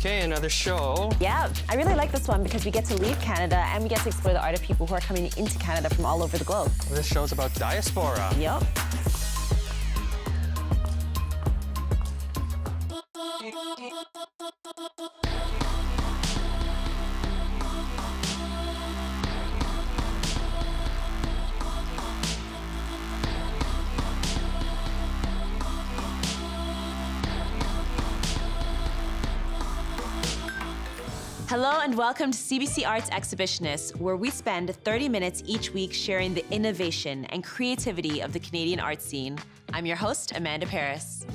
Okay, another show. Yeah, I really like this one because we get to leave Canada and we get to explore the art of people who are coming into Canada from all over the globe. This show's about Diaspora. Yep. Hello and welcome to CBC Arts Exhibitionists, where we spend 30 minutes each week sharing the innovation and creativity of the Canadian art scene. I'm your host, Amanda Paris.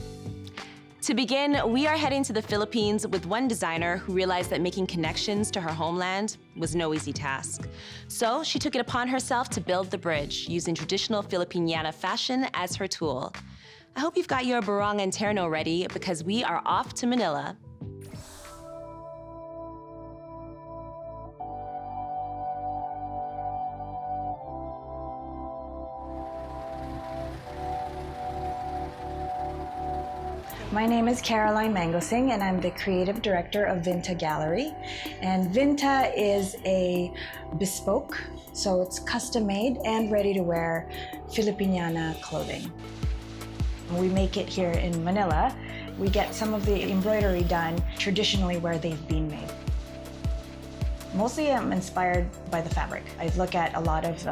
To begin, we are heading to the Philippines with one designer who realized that making connections to her homeland was no easy task. So she took it upon herself to build the bridge, using traditional Filipiniana fashion as her tool. I hope you've got your barong and terno ready because we are off to Manila. My name is Caroline Mangosing, and I'm the creative director of Vinta Gallery. And Vinta is a bespoke, so it's custom-made and ready-to-wear Filipiniana clothing. We make it here in Manila. We get some of the embroidery done traditionally where they've been made. Mostly I'm inspired by the fabric. I look at a lot of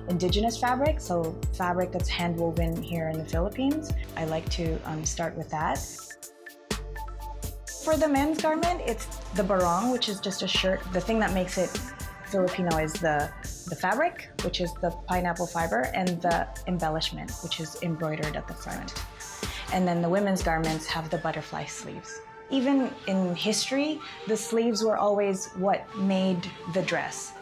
indigenous fabric, so fabric that's hand-woven here in the Philippines. I like to start with that. For the men's garment, it's the barong, which is just a shirt. The thing that makes it Filipino is the fabric, which is the pineapple fiber, and the embellishment, which is embroidered at the front. And then the women's garments have the butterfly sleeves. Even in history, the sleeves were always what made the dress.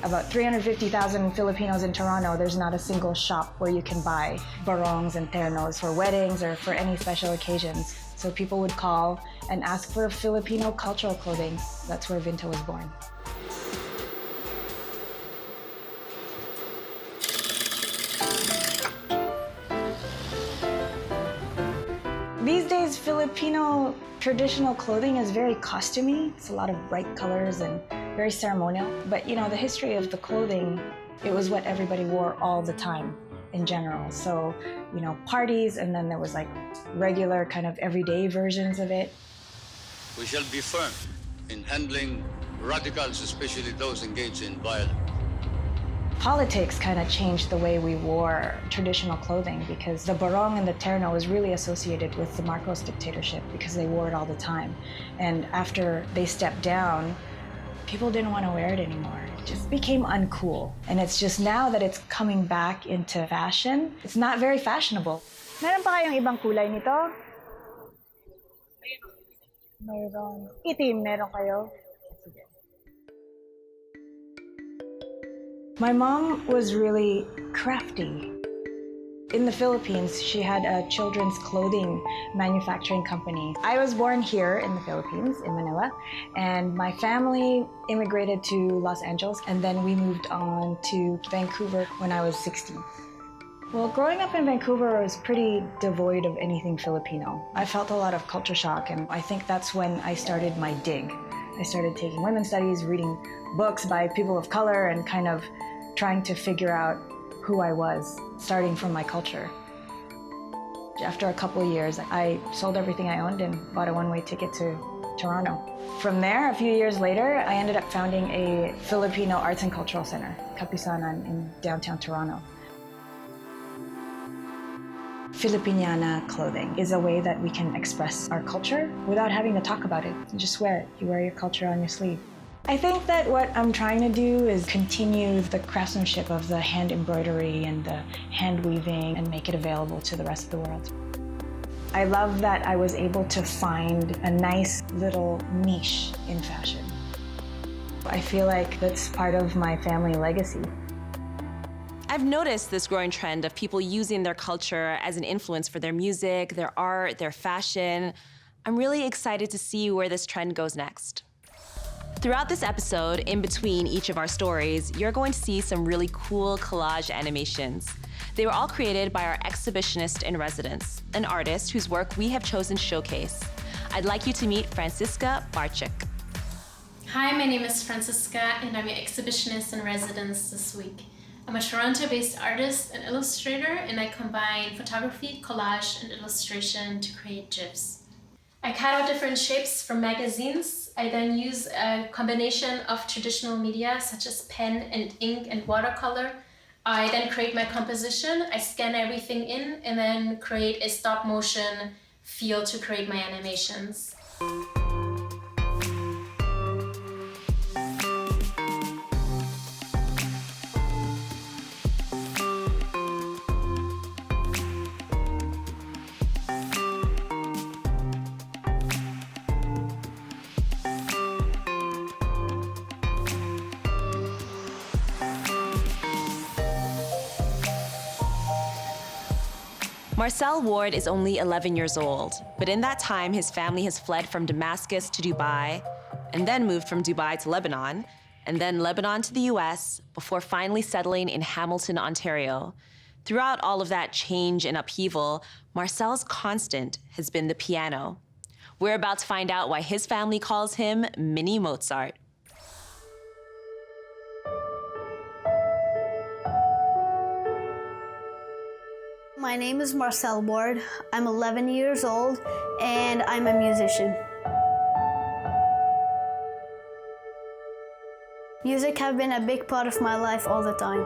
About 350,000 Filipinos in Toronto, there's not a single shop where you can buy barongs and ternos for weddings or for any special occasions. So people would call and ask for Filipino cultural clothing. That's where Vinta was born. These days, Filipino traditional clothing is very costumey. It's a lot of bright colors and very ceremonial. But you know, the history of the clothing, it was what everybody wore all the time in general. So, you know, parties, and then there was like regular kind of everyday versions of it. We shall be firm in handling radicals, especially those engaged in violence. Politics kind of changed the way we wore traditional clothing because the barong and the terno was really associated with the Marcos dictatorship because they wore it all the time. And after they stepped down, people didn't want to wear it anymore. It just became uncool. And it's just now that it's coming back into fashion, it's not very fashionable. Meron pa kayong ibang kulay nito? Mayroon. Itim, meron kayo? My mom was really crafty. In the Philippines, she had a children's clothing manufacturing company. I was born here in the Philippines, in Manila, and my family immigrated to Los Angeles, and then we moved on to Vancouver when I was 16. Well, growing up in Vancouver was pretty devoid of anything Filipino. I felt a lot of culture shock, and I think that's when I started my dig. I started taking women's studies, reading books by people of color, and kind of trying to figure out who I was, starting from my culture. After a couple of years, I sold everything I owned and bought a one-way ticket to Toronto. From there, a few years later, I ended up founding a Filipino Arts and Cultural Center, Kapisanan, in downtown Toronto. Filipiniana clothing is a way that we can express our culture without having to talk about it. You just wear it. You wear your culture on your sleeve. I think that what I'm trying to do is continue the craftsmanship of the hand embroidery and the hand weaving and make it available to the rest of the world. I love that I was able to find a nice little niche in fashion. I feel like that's part of my family legacy. I've noticed this growing trend of people using their culture as an influence for their music, their art, their fashion. I'm really excited to see where this trend goes next. Throughout this episode, in between each of our stories, you're going to see some really cool collage animations. They were all created by our exhibitionist in residence, an artist whose work we have chosen to showcase. I'd like you to meet Franziska Barcyzk. Hi, my name is Franziska and I'm an exhibitionist in residence this week. I'm a Toronto-based artist and illustrator, and I combine photography, collage, and illustration to create GIFs. I cut out different shapes from magazines. I then use a combination of traditional media such as pen and ink and watercolor. I then create my composition, I scan everything in, and then create a stop motion feel to create my animations. Marcel Ward is only 11 years old, but in that time, his family has fled from Damascus to Dubai, and then moved from Dubai to Lebanon, and then Lebanon to the US, before finally settling in Hamilton, Ontario. Throughout all of that change and upheaval, Marcel's constant has been the piano. We're about to find out why his family calls him Mini Mozart. My name is Marcel Ward. I'm 11 years old and I'm a musician. Music has been a big part of my life all the time.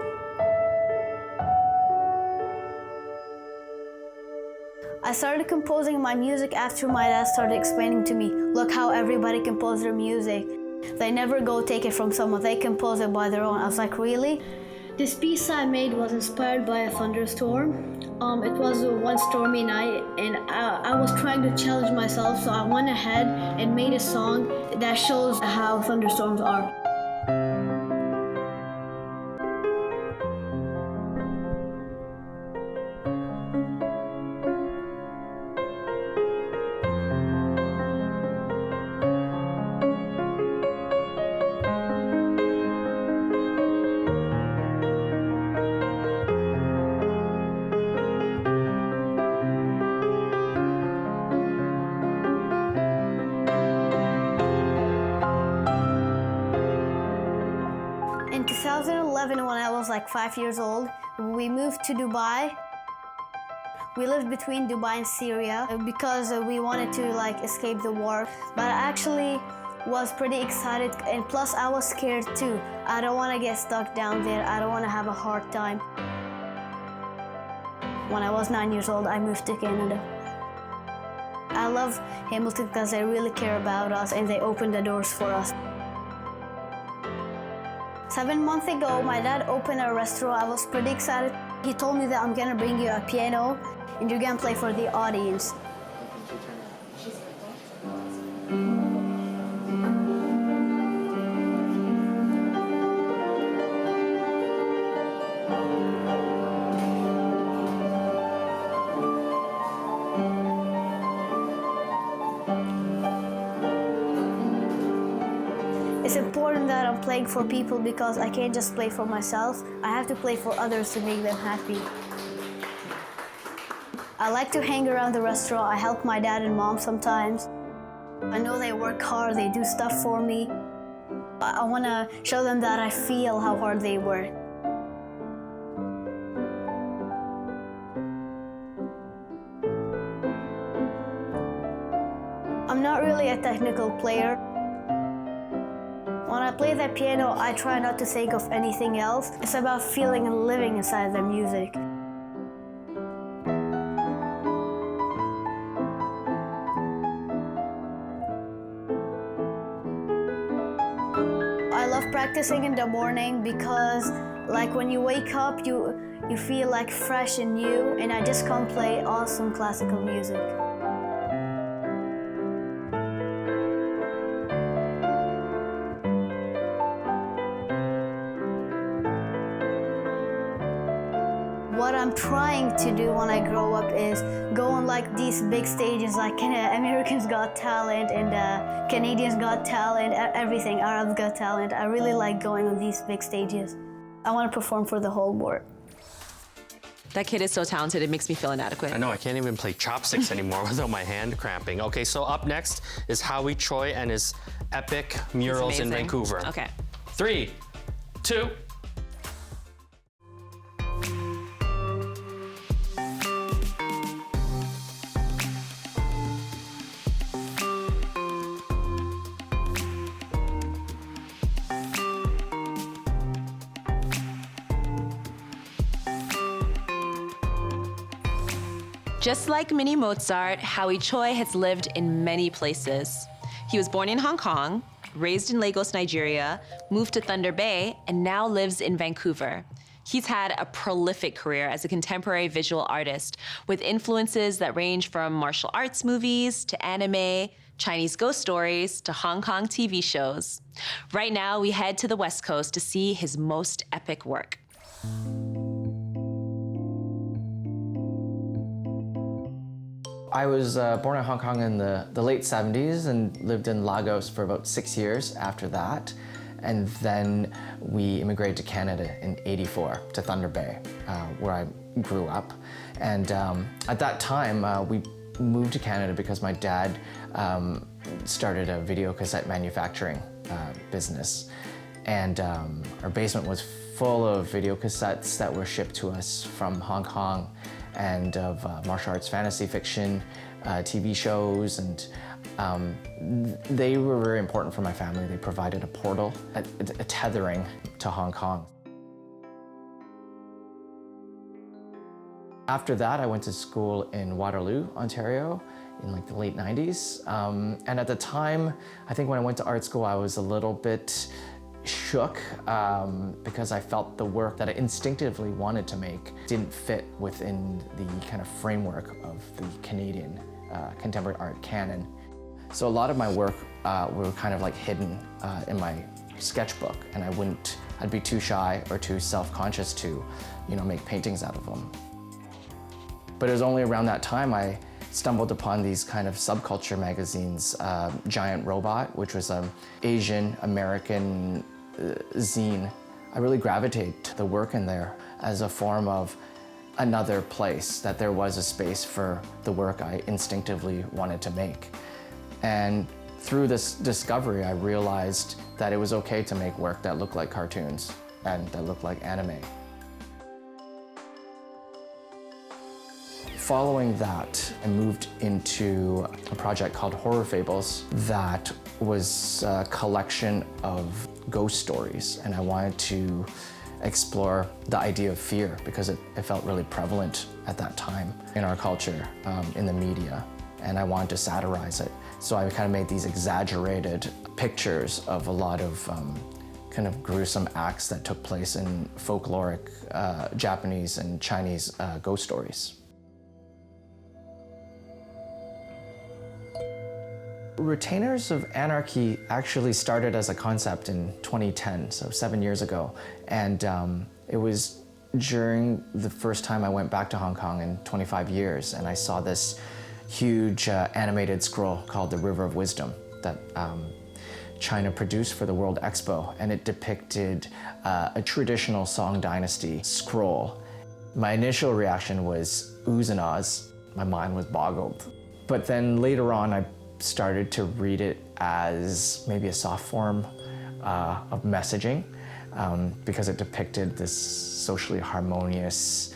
I started composing my music after my dad started explaining to me, look how everybody composes their music. They never go take it from someone, they compose it by their own. I was like, really? This piece I made was inspired by a thunderstorm. It was one stormy night and I was trying to challenge myself, so I went ahead and made a song that shows how thunderstorms are. In 2011, when I was like 5 years old, we moved to Dubai. We lived between Dubai and Syria because we wanted to escape the war. But I actually was pretty excited, and plus I was scared too. I don't want to get stuck down there. I don't want to have a hard time. When I was 9 years old, I moved to Canada. I love Hamilton because they really care about us and they open the doors for us. 7 months ago, my dad opened a restaurant. I was pretty excited. He told me that I'm gonna bring you a piano and you're gonna play for the audience. It's important that I'm playing for people because I can't just play for myself. I have to play for others to make them happy. I like to hang around the restaurant. I help my dad and mom sometimes. I know they work hard, they do stuff for me. I want to show them that I feel how hard they work. I'm not really a technical player. When I play the piano, I try not to think of anything else. It's about feeling and living inside the music. I love practicing in the morning because when you wake up, you feel fresh and new, and I just can't play awesome classical music. What I'm trying to do when I grow up is go on these big stages like Americans Got Talent and Canadians Got Talent, everything, Arabs Got Talent. I really like going on these big stages. I want to perform for the whole world. That kid is so talented, it makes me feel inadequate. I know, I can't even play chopsticks anymore without my hand cramping. Okay, so up next is Howie Tsui and his epic murals in amazing. Vancouver. Okay. 3, 2. Just like Mini Mozart, Howie Tsui has lived in many places. He was born in Hong Kong, raised in Lagos, Nigeria, moved to Thunder Bay, and now lives in Vancouver. He's had a prolific career as a contemporary visual artist with influences that range from martial arts movies to anime, Chinese ghost stories to Hong Kong TV shows. Right now, we head to the West Coast to see his most epic work. I was born in Hong Kong in the late 70s and lived in Lagos for about 6 years after that. And then we immigrated to Canada in '84 to Thunder Bay, where I grew up. And at that time, we moved to Canada because my dad started a video cassette manufacturing business. And our basement was full of video cassettes that were shipped to us from Hong Kong and of martial arts fantasy fiction, TV shows, and they were very important for my family. They provided a portal, a tethering to Hong Kong. After that, I went to school in Waterloo, Ontario, in like the late 90s. And at the time, I think when I went to art school, I was a little bit shook because I felt the work that I instinctively wanted to make didn't fit within the kind of framework of the Canadian contemporary art canon. So a lot of my work were kind of like hidden in my sketchbook, and I'd be too shy or too self-conscious to, make paintings out of them. But it was only around that time I stumbled upon these kind of subculture magazines, Giant Robot, which was an Asian American zine. I really gravitated to the work in there as a form of another place, that there was a space for the work I instinctively wanted to make. And through this discovery, I realized that it was okay to make work that looked like cartoons and that looked like anime. Following that, I moved into a project called Horror Fables that was a collection of ghost stories, and I wanted to explore the idea of fear because it felt really prevalent at that time in our culture, in the media, and I wanted to satirize it. So I kind of made these exaggerated pictures of a lot of kind of gruesome acts that took place in folkloric Japanese and Chinese ghost stories. Retainers of Anarchy actually started as a concept in 2010, so 7 years ago. And it was during the first time I went back to Hong Kong in 25 years, and I saw this huge animated scroll called The River of Wisdom that China produced for the World Expo, and it depicted a traditional Song Dynasty scroll. My initial reaction was oohs and ahs. My mind was boggled. But then later on, I started to read it as maybe a soft form of messaging because it depicted this socially harmonious,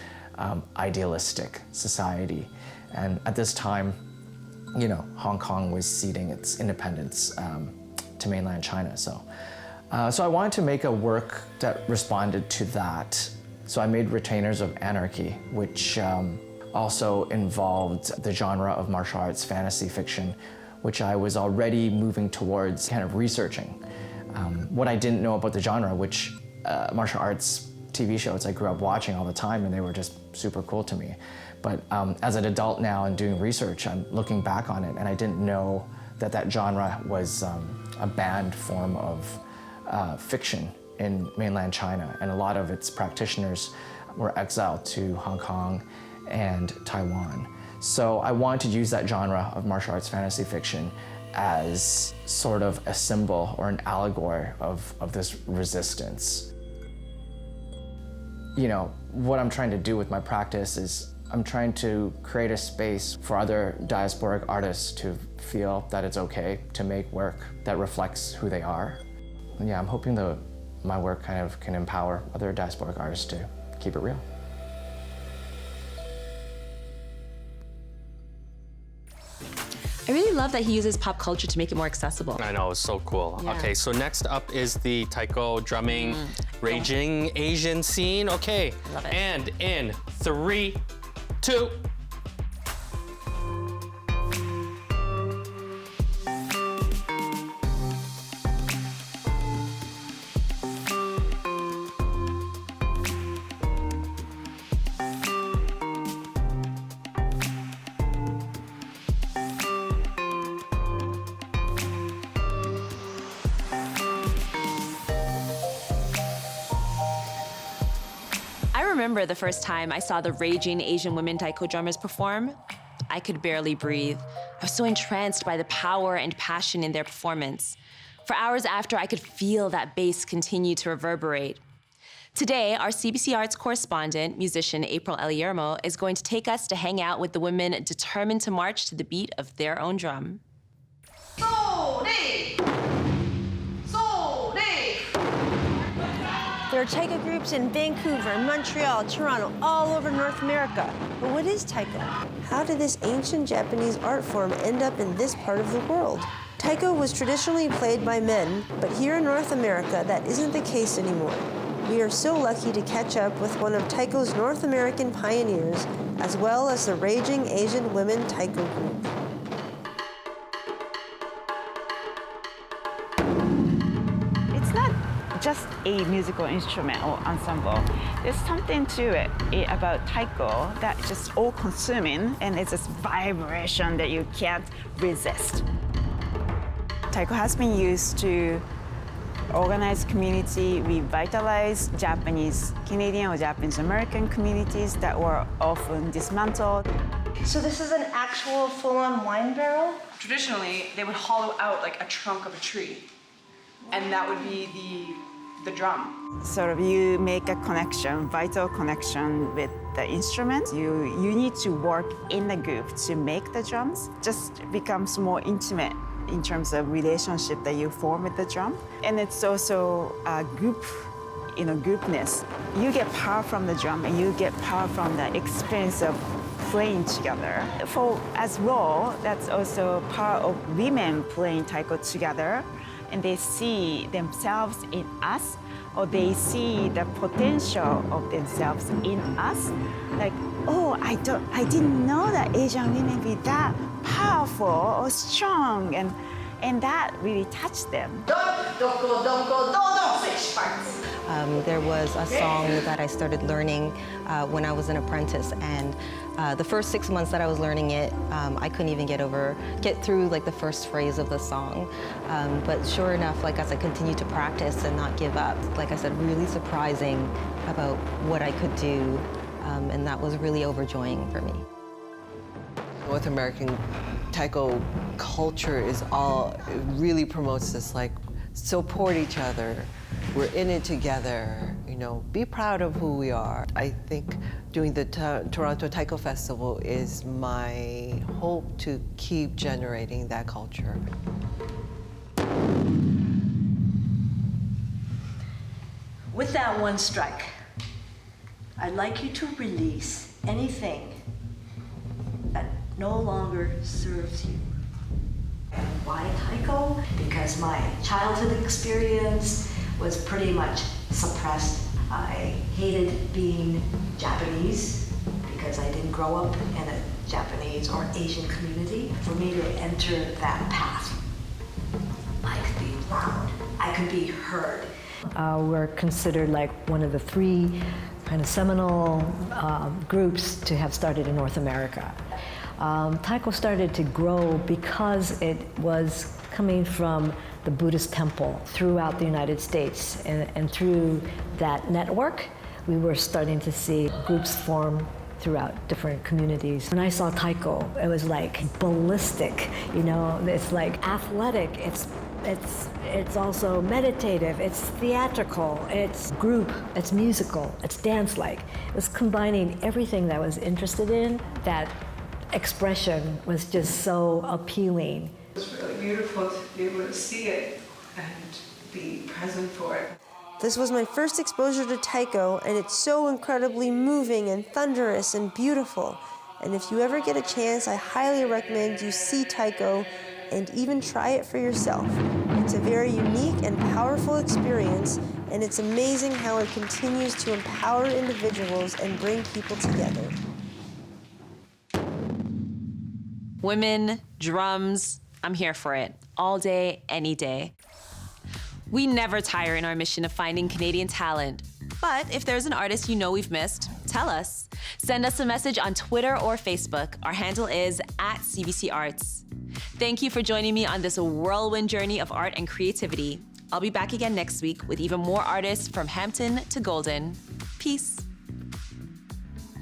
idealistic society. And at this time, Hong Kong was ceding its independence to mainland China. So I wanted to make a work that responded to that. So I made Retainers of Anarchy, which also involved the genre of martial arts fantasy fiction, which I was already moving towards kind of researching. What I didn't know about the genre, which martial arts TV shows I grew up watching all the time, and they were just super cool to me. But as an adult now and doing research, I'm looking back on it, and I didn't know that genre was a banned form of fiction in mainland China, and a lot of its practitioners were exiled to Hong Kong and Taiwan. So I wanted to use that genre of martial arts fantasy fiction as sort of a symbol or an allegory of this resistance. you know, what I'm trying to do with my practice is I'm trying to create a space for other diasporic artists to feel that it's okay to make work that reflects who they are. And yeah, I'm hoping that my work kind of can empower other diasporic artists to keep it real. I really love that he uses pop culture to make it more accessible. I know, it's so cool. Yeah. Okay, so next up is the Taiko drumming raging Asian scene. Okay, Love it. and in 3, 2. I remember the first time I saw the raging Asian women taiko drummers perform. I could barely breathe. I was so entranced by the power and passion in their performance. For hours after, I could feel that bass continue to reverberate. Today, our CBC Arts correspondent, musician April Eliermo, is going to take us to hang out with the women determined to march to the beat of their own drum. There are taiko groups in Vancouver, Montreal, Toronto, all over North America. But what is taiko? How did this ancient Japanese art form end up in this part of the world? Taiko was traditionally played by men, but here in North America, that isn't the case anymore. We are so lucky to catch up with one of taiko's North American pioneers, as well as the raging Asian women taiko group. It's not just a musical instrument or ensemble. There's something to it about taiko that's just all-consuming, and it's this vibration that you can't resist. Taiko has been used to organize community, revitalize Japanese Canadian or Japanese American communities that were often dismantled. So this is an actual full-on wine barrel? Traditionally, they would hollow out like a trunk of a tree, and that would be the drum. Sort of you make a connection, vital connection with the instruments. You need to work in the group to make the drums. Just becomes more intimate in terms of relationship that you form with the drum. And it's also a group, groupness. You get power from the drum and you get power from the experience of playing together. As well, that's also part of women playing taiko together, and they see themselves in us, or they see the potential of themselves in us. Like, oh, I didn't know that Asian women be that powerful or strong, and that really touched them. There was a song that I started learning when I was an apprentice, and the first 6 months that I was learning it, I couldn't even get through like the first phrase of the song. But sure enough, like as I continued to practice and not give up, like I said, really surprising about what I could do, and that was really overjoying for me. North American taiko culture it really promotes this, like, support each other. We're in it together, be proud of who we are. I think doing the Toronto Taiko Festival is my hope to keep generating that culture. With that one strike, I'd like you to release anything that no longer serves you. And why taiko? Because my childhood experience was pretty much suppressed. I hated being Japanese because I didn't grow up in a Japanese or Asian community. For me to enter that path, I could be loud, I could be heard. We're considered like one of the 3 kind of seminal groups to have started in North America. Taiko started to grow because it was coming from the Buddhist temple throughout the United States. And through that network, we were starting to see groups form throughout different communities. When I saw taiko, it was like ballistic, it's like athletic, it's It's also meditative, it's theatrical, it's group, it's musical, it's dance-like. It was combining everything that I was interested in. That expression was just so appealing. It's really beautiful to be able to see it and be present for it. This was my first exposure to Taiko, and it's so incredibly moving and thunderous and beautiful. And if you ever get a chance, I highly recommend you see Taiko and even try it for yourself. It's a very unique and powerful experience, and it's amazing how it continues to empower individuals and bring people together. Women, drums, I'm here for it. All day, any day. We never tire in our mission of finding Canadian talent. But if there's an artist you know we've missed, tell us. Send us a message on Twitter or Facebook. Our handle is @CBC Arts. Thank you for joining me on this whirlwind journey of art and creativity. I'll be back again next week with even more artists from Hampton to Golden. Peace.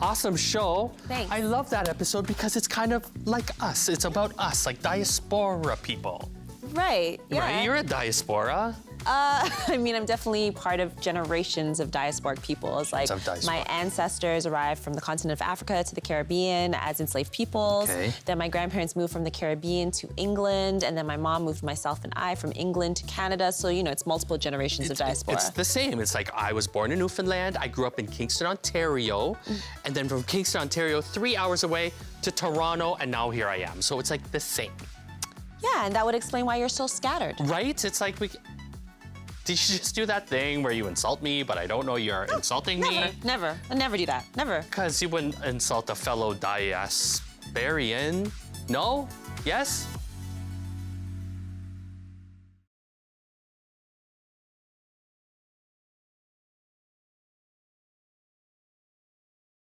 Awesome show. Thanks. I love that episode because it's kind of like us. It's about us, like diaspora people. Right, yeah. Right? You're a diaspora. I mean, I'm definitely part of generations of diasporic people. It's like my ancestors arrived from the continent of Africa to the Caribbean as enslaved peoples. Okay. Then my grandparents moved from the Caribbean to England, and then my mom moved myself and I from England to Canada. So, you know, it's multiple generations of diaspora. It's the same. It's like I was born in Newfoundland. I grew up in Kingston, Ontario. And then from Kingston, Ontario, 3 hours away to Toronto, and now here I am. So it's like the same. Yeah, and that would explain why you're so scattered. Right? It's like did you just do that thing where you insult me, but I don't know you're insulting me? Never. I never do that. Never. Because you wouldn't insult a fellow diasporian. No? Yes?